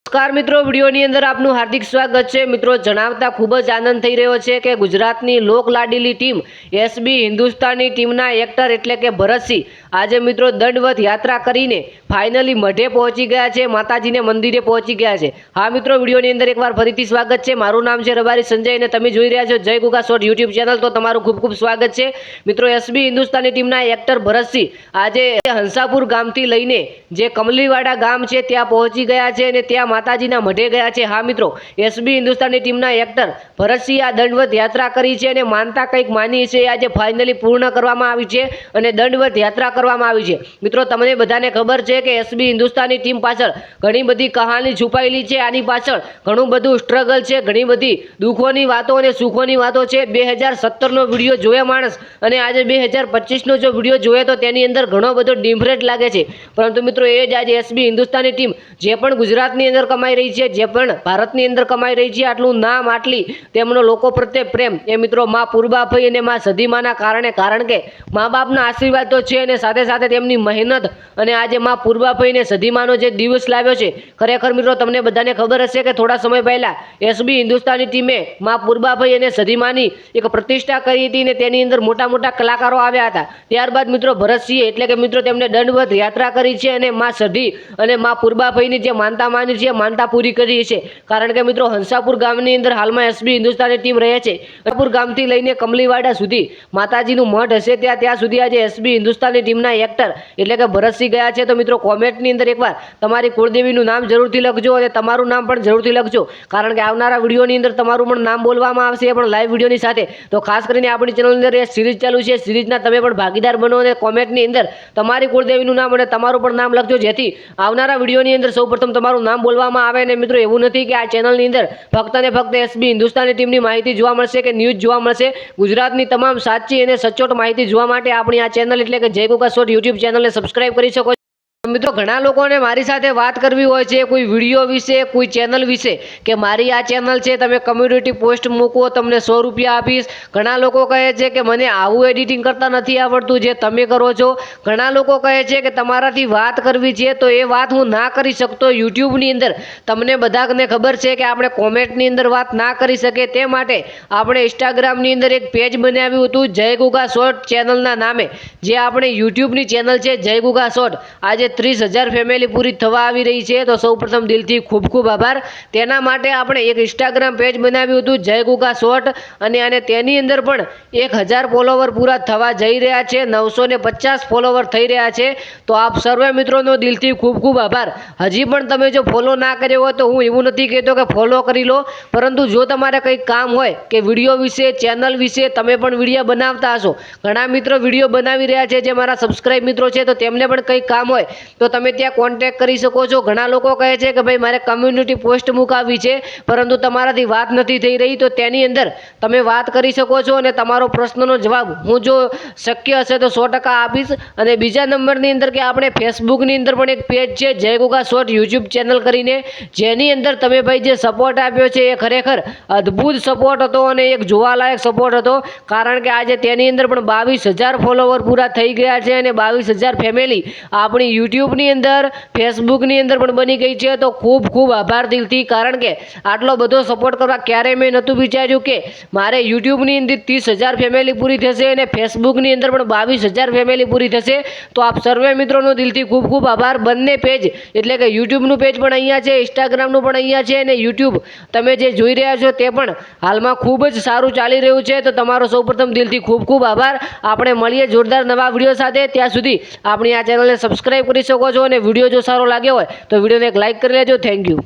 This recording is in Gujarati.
નમસ્કાર મિત્રો, વિડીયોની અંદર આપનું હાર્દિક સ્વાગત છે। મિત્રો, જણાવતા ખૂબ જ આનંદ થઈ રહ્યો છે કે ગુજરાતની લોકલાડીલી ટીમ એસબી હિન્દુસ્તાની ટીમના એક્ટર એટલે કે ભરતસિંહ આજે મિત્રો દંડવત યાત્રા કરીને ફાઇનલી મઢે પહોંચી ગયા છે, માતાજીને મંદિરે પહોંચી ગયા છે। હા મિત્રો, વિડીયોની અંદર એકવાર ફરીથી સ્વાગત છે। મારું નામ છે રબારી સંજય અને તમે જોઈ રહ્યા છો જય ગુગા શોર્ટ યુટ્યુબ ચેનલ। તો તમારું ખૂબ ખૂબ સ્વાગત છે મિત્રો। એસબી હિન્દુસ્તાની ટીમના એક્ટર ભરતસિંહ આજે હંસાપુર ગામથી લઈને જે કમલીવાડા ગામ છે ત્યાં પહોંચી ગયા છે અને ત્યાં માતાજીના મઢે ગયા છે। હા મિત્રો, એસબી હિન્દુસ્તાની ટીમના એક્ટર ભરતસિંહ આ દંડવત યાત્રા કરી છે અને માનતા કંઈક માની છે આજે ફાઇનલી પૂર્ણ કરવામાં આવી છે અને દંડવત યાત્રા કરવામાં આવી છે। મિત્રો, તમને બધાને ખબર છે કે એસબી હિન્દુસ્તાની ટીમ પાછળ ઘણી બધી કહાની છુપાયેલી છે। આની પાછળ ઘણું બધું સ્ટ્રગલ છે, ઘણી બધી દુઃખોની વાતો અને સુખોની વાતો છે। 2017નો વિડીયો જોયા માણસ અને આજે 2025નો જો વિડીયો જોયે તો તેની અંદર ઘણો બધો ડિફરન્ટ લાગે છે। પરંતુ મિત્રો, એ જ આજે એસબી હિન્દુસ્તાની ટીમ જે પણ ગુજરાતની અંદર કમાઈ રહી છે, જે પણ ભારતની અંદર કમાઈ રહી છે, આટલું નામ, આટલી તેમનો લોકો પ્રત્યે પ્રેમ એ મિત્રો મા પૂર્બાભાઈ અને મા સધીમાના કારણે, કારણ કે મા બાપના આશીર્વાદ તો છે અને સાથે સાથે તેમની મહેનત અને આજે મા પૂર્બાભાઈ અને સધીમાનો જે દિવસ લાવ્યો છે, ખરેખર મિત્રો તમને બધાને ખબર હશે કે થોડા સમય પહેલા એસબી હિન્દુસ્તાની ટીમે મા પૂર્બાભાઈ અને સધીમાની એક પ્રતિષ્ઠા કરી હતી અને તેની અંદર મોટા મોટા કલાકારો આવ્યા હતા। ત્યારબાદ મિત્રો ભરતસિંહે એટલે કે મિત્રો તેમને દંડવત યાત્રા કરી છે અને મા સધી અને મા પૂર્બાભાઈની જે માનતા માની છે, માનતા પૂરી કરી છે। કારણ કે મિત્રો હંસાપુર ગામની અંદર હાલમાં એસબી હિન્દુસ્તાની ટીમ રહે છે। હંસાપુર ગામથી લઈને કમલીવાડા સુધી માતાજીનું મઠ હશે ત્યાં સુધી આજે એસબી હિન્દુસ્તાની ટીમના એક્ટર એટલે કે ભરતસિંહ ગયા છે। તો મિત્રો કોમેન્ટની અંદર એકવાર તમારી કુળદેવીનું નામ જરૂરથી લખજો અને તમારું નામ પણ જરૂરથી લખજો, કારણ કે આવનારા વિડીયોની અંદર તમારું પણ નામ બોલવામાં આવશે, પણ લાઈવ વિડીયોની સાથે। તો ખાસ કરીને આપણી ચેનલની અંદર એ સિરીઝ ચાલુ છે, સિરીઝના તમે પણ ભાગીદાર બનો અને કોમેન્ટની અંદર તમારી કુળદેવીનું નામ અને તમારું પણ નામ લખજો, જેથી આવનારા વિડીયોની અંદર સૌપ્રથમ તમારું નામ બોલવામાં આવે। અને મિત્રો એવું નથી કે આ ચેનલની અંદર ફક્ત ને ફક્ત એસબી હિન્દુસ્તાની ટીમની માહિતી જોવા મળશે કે ન્યૂઝ જોવા મળશે, ગુજરાતની તમામ સાચી અને સચોટ માહિતી જોવા માટે આપણી આ ચેનલ એટલે કે જય ગુગા શોર્ટ યુટ્યુબ ચેનલને સબસ્ક્રાઇબ કરી શકો છો। મિત્રો, ઘણા લોકોને મારી સાથે વાત કરવી હોય છે કોઈ વિડીયો વિશે, કોઈ ચેનલ વિશે, કે મારી આ ચેનલ છે, તમે કમ્યુનિટી પોસ્ટ મૂકો, તમને 100 રૂપિયા આપીશ। ઘણા લોકો કહે છે કે મને આવું એડિટિંગ કરતા નથી આવડતું જે તમે કરો છો। ઘણા લોકો કહે છે કે તમારાથી વાત કરવી છે તો એ વાત હું ના કરી શકતો યુટ્યુબની અંદર। તમને બધાને ખબર છે કે આપણે કોમેન્ટની અંદર વાત ના કરી શકે, તે માટે આપણે ઇન્સ્ટાગ્રામની અંદર એક પેજ બનાવ્યું હતું જય ગુગા શોર્ટ ચેનલના નામે, જે આપણે યુટ્યુબની ચેનલ છે જય ગુગા શોર્ટ। આજે 30,000 ફેમિલી પૂરી થવા આવી રહી છે, તો સૌપ્રથમ દિલથી ખૂબ ખૂબ આભાર। તેના માટે આપણે એક ઇન્સ્ટાગ્રામ પેજ બનાવ્યું હતું જય ગુગા શોર્ટ અને તેની અંદર પણ 1,000 ફોલોવર પૂરા થવા જઈ રહ્યા છે, 950 ફોલોવર થઈ રહ્યા છે। તો આપ સર્વે મિત્રોનો દિલથી ખૂબ ખૂબ આભાર। હજી પણ તમે જો ફોલો ના કર્યો હોય તો હું એવું નથી કહેતો કે ફોલો કરી લો, પરંતુ જો તમારે કંઈક કામ હોય કે વિડીયો વિશે, ચેનલ વિશે, તમે પણ વિડીયો બનાવતા હશો, ઘણા મિત્રો વિડીયો બનાવી રહ્યા છે જે મારા સબસ્ક્રાઇબ મિત્રો છે, તો તેમને પણ કંઈક કામ હોય તો તમે ત્યાં કોન્ટેક્ટ કરી શકો છો। ઘણા લોકો કહે છે કે ભાઈ મારે કમ્યુનિટી પોસ્ટ મૂકાવી છે પરંતુ તમારાથી વાત નથી થઈ રહી, તો તેની અંદર તમે વાત કરી શકો છો અને તમારો પ્રશ્નનો જવાબ હું જો શક્ય હશે તો 100% આપીશ। અને બીજા નંબરની અંદર કે આપણે ફેસબુકની અંદર પણ એક પેજ છે જય ગુગા શોર્ટ યુટ્યુબ ચેનલ કરીને, જેની અંદર તમે ભાઈ જે સપોર્ટ આપ્યો છે એ ખરેખર અદ્ભુત સપોર્ટ હતો અને એક જોવાલાયક સપોર્ટ હતો, કારણ કે આજે તેની અંદર પણ 22,000 ફોલોવર પૂરા થઈ ગયા છે અને 22,000 ફેમિલી આપણી યુટ્યુબની અંદર, ફેસબુકની અંદર પણ બની ગઈ છે। તો ખૂબ ખૂબ આભાર દિલથી, કારણ કે આટલો બધો સપોર્ટ કરવા ક્યારેય મેં નહોતું વિચાર્યું કે મારે યુટ્યુબની અંદર 30,000 ફેમિલી પૂરી થશે અને ફેસબુકની અંદર પણ 22,000 ફેમિલી પૂરી થશે। તો આપ સર્વે મિત્રોનો દિલથી ખૂબ ખૂબ આભાર। બંને પેજ એટલે કે યુટ્યુબનું પેજ પણ અહીંયા છે, ઇન્સ્ટાગ્રામનું પણ અહીંયા છે અને યુટ્યુબ તમે જે જોઈ રહ્યા છો તે પણ હાલમાં ખૂબ જ સારું ચાલી રહ્યું છે। તો તમારો સૌપ્રથમ દિલથી ખૂબ ખૂબ આભાર। આપણે મળીએ જોરદાર નવા વિડીયો સાથે, ત્યાં સુધી આપણી આ ચેનલને સબસ્ક્રાઇબ કરી શકો છો અને વિડીયો જો સારો લાગ્યો હોય તો વિડીયોને એક લાઇક કરી લેજો। Thank you.